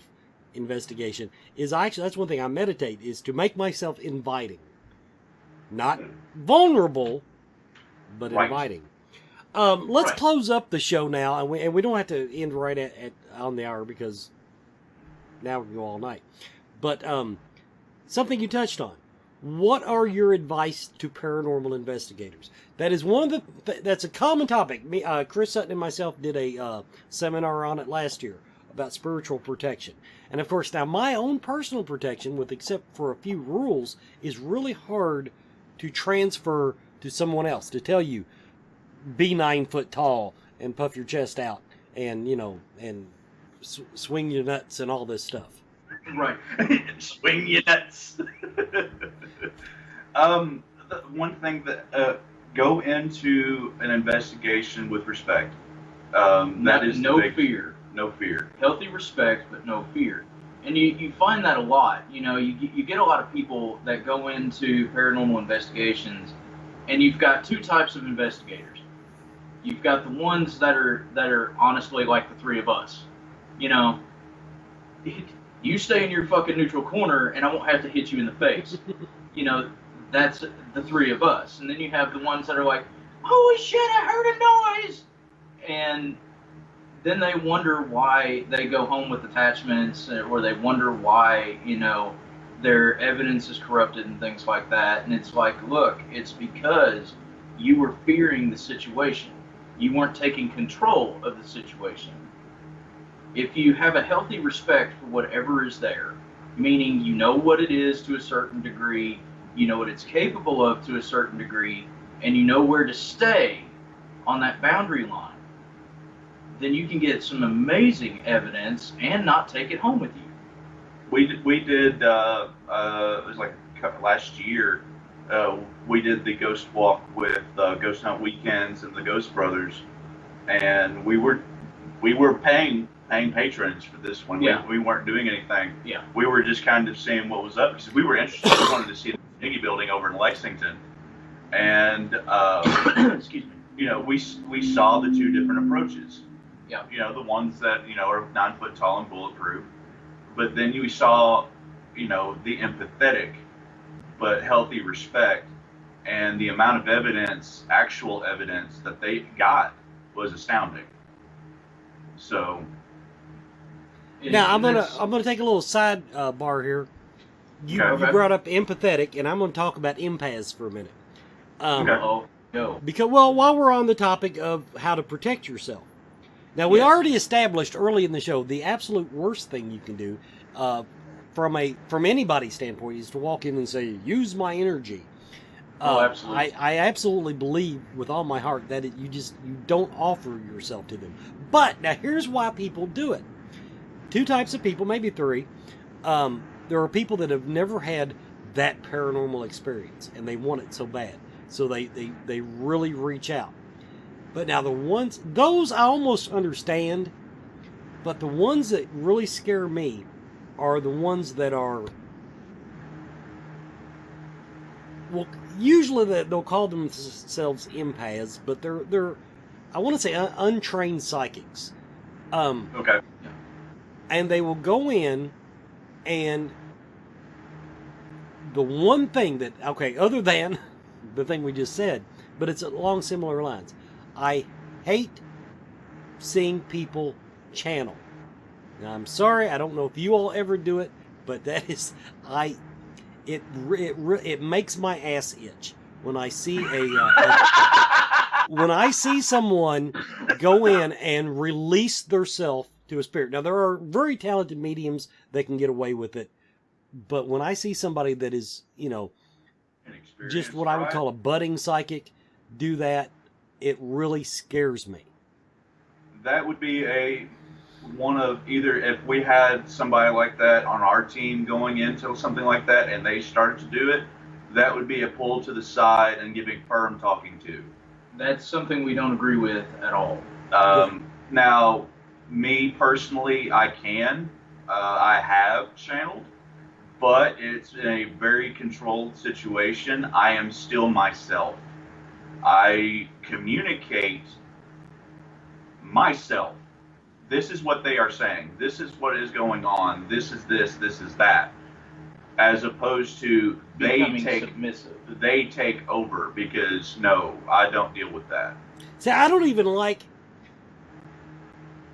investigation is that's one thing I meditate, is to make myself inviting. Not vulnerable, but Right. inviting. Let's Right. close up the show now, and we don't have to end right at on the hour because now we can go all night. But something you touched on. What are your advice to paranormal investigators? That is one of that's a common topic. Me, Chris Sutton and myself did a seminar on it last year about spiritual protection. And of course, now my own personal protection, with except for a few rules, is really hard to transfer to someone else. To tell you, be 9 foot tall and puff your chest out, and and swing your nuts and all this stuff. Right. Swing your nuts. The one thing that go into an investigation with respect. That is no big, fear. No fear. Healthy respect, but no fear. And you find that a lot. You get a lot of people that go into paranormal investigations, and you've got two types of investigators. You've got the ones that are honestly like the three of us. You stay in your fucking neutral corner, and I won't have to hit you in the face. That's the three of us. And then you have the ones that are like, holy shit, I heard a noise! And then they wonder why they go home with attachments, or they wonder why, their evidence is corrupted and things like that. And it's like, look, it's because you were fearing the situation. You weren't taking control of the situation. If you have a healthy respect for whatever is there, meaning you know what it is to a certain degree, you know what it's capable of to a certain degree, and you know where to stay on that boundary line, then you can get some amazing evidence and not take it home with you. We did. It was like last year. We did the ghost walk with Ghost Hunt Weekends and the Ghost Brothers, and we were paying patrons for this one. Yeah. We weren't doing anything. Yeah. We were just kind of seeing what was up because we were interested. We wanted to see the Iggy building over in Lexington, and Excuse me. we saw the two different approaches. Yeah. The ones that are 9 foot tall and bulletproof, but then you saw the empathetic but healthy respect, and the amount of evidence, actual evidence that they got was astounding. So Now I'm gonna take a little side bar here. You Okay. brought up empathetic, and I'm gonna talk about empaths for a minute. Okay. Oh, no. Because while we're on the topic of how to protect yourself, now we Yes. already established early in the show the absolute worst thing you can do, from anybody's standpoint, is to walk in and say, "Use my energy." Oh, absolutely. I absolutely believe with all my heart that you don't offer yourself to them. But now here's why people do it. Two types of people, maybe three. There are people that have never had that paranormal experience, and they want it so bad, so they really reach out. But now those I almost understand, but the ones that really scare me are the ones that are, well, usually they'll call themselves empaths, but they're I want to say untrained psychics. Okay. And they will go in, and the one thing that, other than the thing we just said, but it's along similar lines. I hate seeing people channel. Now, I'm sorry, I don't know if you all ever do it, but that is, it makes my ass itch when I see when I see someone go in and release theirself to a spirit. Now, there are very talented mediums that can get away with it, but when I see somebody that is, just what I would call a budding psychic do that, it really scares me. That would be one of either, if we had somebody like that on our team going into something like that and they started to do it, that would be a pull to the side and giving firm talking to. That's something we don't agree with at all. Now, me personally, I have channeled, but it's in a very controlled situation. I am still myself. I communicate myself. This is what they are saying. This is what is going on. This is this is that. as opposed to Becoming submissive. they take over, because no, I don't deal with that. See, I don't even like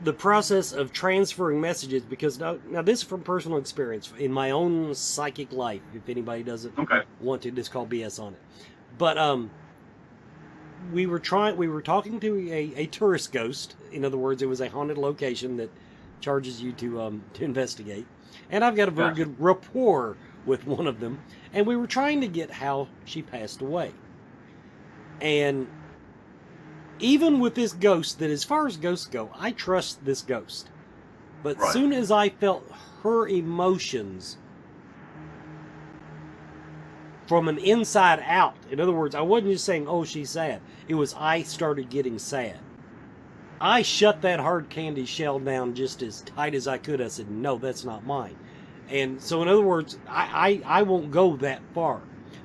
the process of transferring messages, because now this is from personal experience in my own psychic life. If anybody doesn't want to, just call BS on it. But we were talking to a tourist ghost. In other words, it was a haunted location that charges you to investigate. And I've got a very good rapport with one of them, and we were trying to get how she passed away. And even with this ghost, that as far as ghosts go, I trust this ghost. But soon as I felt her emotions from an inside out, in other words, I wasn't just saying, oh, she's sad. It was I started getting sad. I shut that hard candy shell down just as tight as I could. I said, no, that's not mine. And so, in other words, I won't go that far.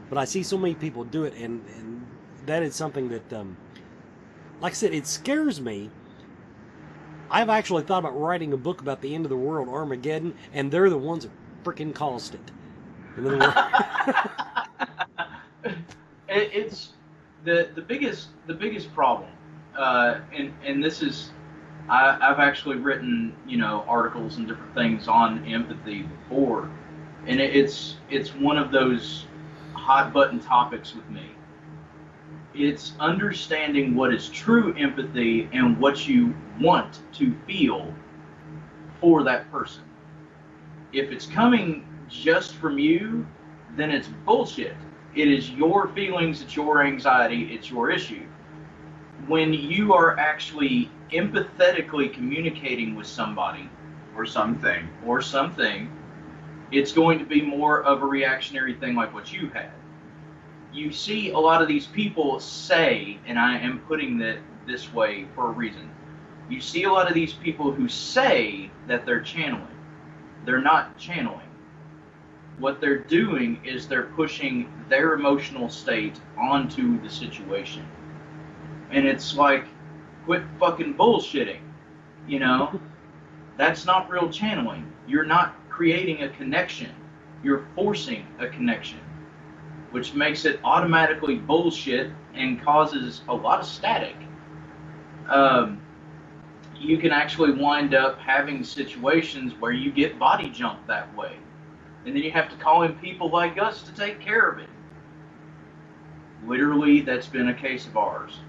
But I see so many people do it, and that is something that, like I said, it scares me. I've actually thought about writing a book about the end of the world, Armageddon, and they're the ones that freaking caused it. In other words, it's the biggest problem, and this is. I've actually written, articles and different things on empathy before, and it's one of those hot button topics with me. It's understanding what is true empathy and what you want to feel for that person. If it's coming just from you, then it's bullshit. It is your feelings, it's your anxiety, it's your issue. When you are actually empathetically communicating with somebody or something, it's going to be more of a reactionary thing like what you had. You see a lot of these people say, and I am putting it this way for a reason, you see a lot of these people who say that they're channeling. They're not channeling. What they're doing is they're pushing their emotional state onto the situation. And it's like, quit fucking bullshitting, That's not real channeling. You're not creating a connection. You're forcing a connection, which makes it automatically bullshit and causes a lot of static. You can actually wind up having situations where you get body jumped that way. And then you have to call in people like us to take care of it. Literally, that's been a case of ours.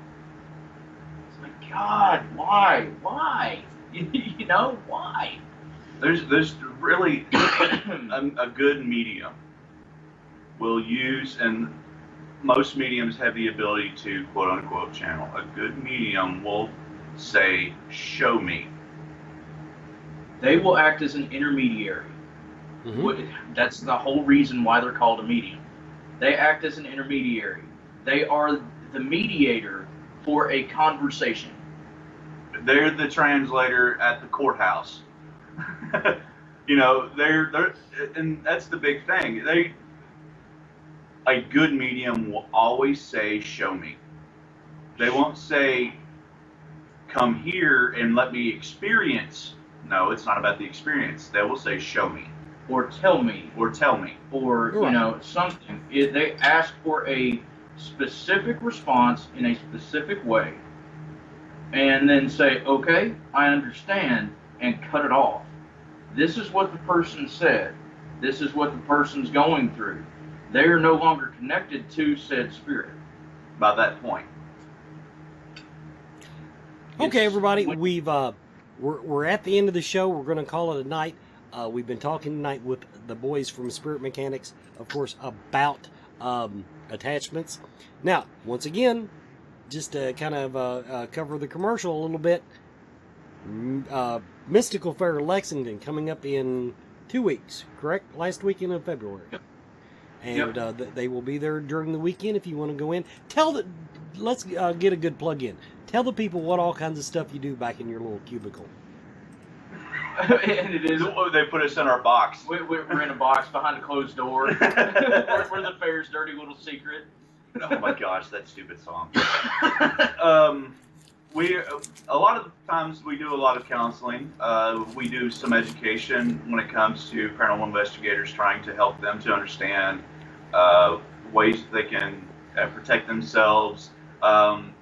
God, why? Why? Why? There's really a good medium will use, and most mediums have the ability to quote unquote channel. A good medium will say, show me. They will act as an intermediary. That's the whole reason why they're called a medium. They act as an intermediary. They are the mediator for a conversation. They're the translator at the courthouse. They're and that's the big thing. A good medium will always say, show me. They won't say, come here and let me experience. No, it's not about the experience. They will say, show me. Or tell me. Or tell me. Or, something. They ask for a specific response in a specific way. And then say, okay, I understand, and cut it off. This is what the person said. This is what the person's going through. They are no longer connected to said spirit by that point. Okay, everybody, we're at the end of the show. We're going to call it a night. We've been talking tonight with the boys from Spirit Mechanics, of course, about attachments. Now, once again, just to kind of cover the commercial a little bit, Mystical Fair Lexington coming up in 2 weeks, correct? Last weekend of February. Yep. And they will be there during the weekend if you want to go in. Let's get a good plug in. Tell the people what all kinds of stuff you do back in your little cubicle. And it is. They put us in our box. We're in a box behind a closed door. We're the fair's dirty little secret. Oh my gosh, that stupid song. A lot of times we do a lot of counseling. We do some education when it comes to paranormal investigators, trying to help them to understand ways that they can protect themselves.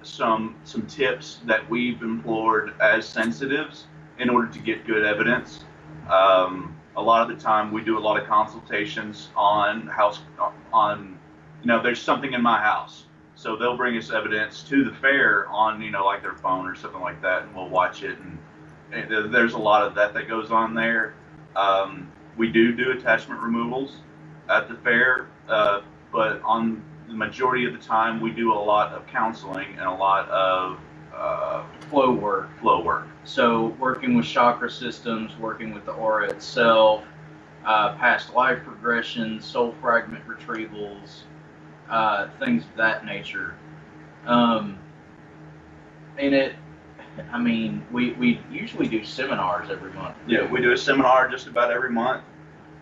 Some tips that we've employed as sensitives in order to get good evidence. A lot of the time we do a lot of consultations on there's something in my house. So they'll bring us evidence to the fair on, like their phone or something like that, and we'll watch it. And there's a lot of that goes on there. We do attachment removals at the fair, but on the majority of the time, we do a lot of counseling and a lot of flow work. So working with chakra systems, working with the aura itself, past life regressions, soul fragment retrievals, things of that nature. We usually do seminars every month. Yeah, we do a seminar just about every month.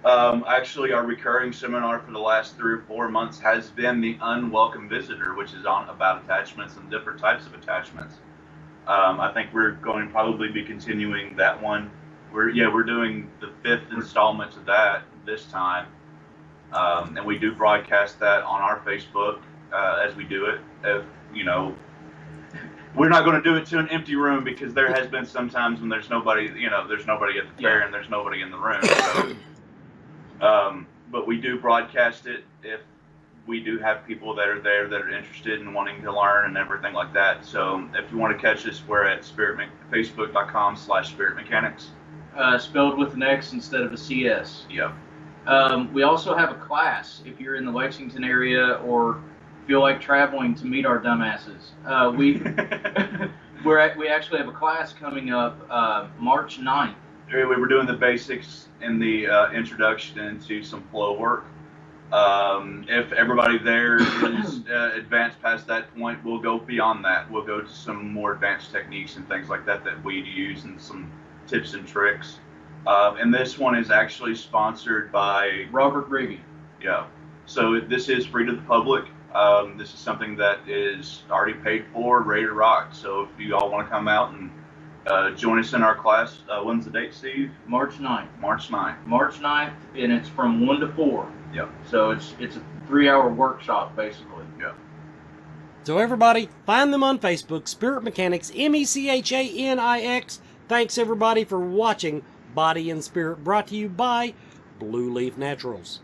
Actually, our recurring seminar for the last 3 or 4 months has been the Unwelcome Visitor, which is about attachments and different types of attachments. I think we're going to probably be continuing that one. We're doing the 5th installment of that this time. And we do broadcast that on our Facebook as we do it. We're not going to do it to an empty room, because there has been some times when there's nobody, there's nobody at the fair and there's nobody in the room. So, but we do broadcast it if we do have people that are there that are interested in wanting to learn and everything like that. So if you want to catch us, we're at facebook.com/Spirit Mechanics. Spelled with an X instead of a CS. Yeah. We also have a class if you're in the Lexington area or feel like traveling to meet our dumbasses. We actually have a class coming up March 9th. We were doing the basics in the introduction into some flow work. If everybody there is advanced past that point, we'll go beyond that. We'll go to some more advanced techniques and things like that we use, and some tips and tricks. And this one is actually sponsored by Robert Rigby. Yeah. So this is free to the public. This is something that is already paid for, ready to rock. So if you all want to come out and join us in our class, when's the date, Steve? March 9th. March 9th. March 9th, and it's from 1 to 4. Yeah. So it's a 3-hour workshop, basically. Yeah. So everybody, find them on Facebook, Spirit Mechanix, Mechanix. Thanks everybody for watching Body and Spirit, brought to you by Blue Leaf Naturals.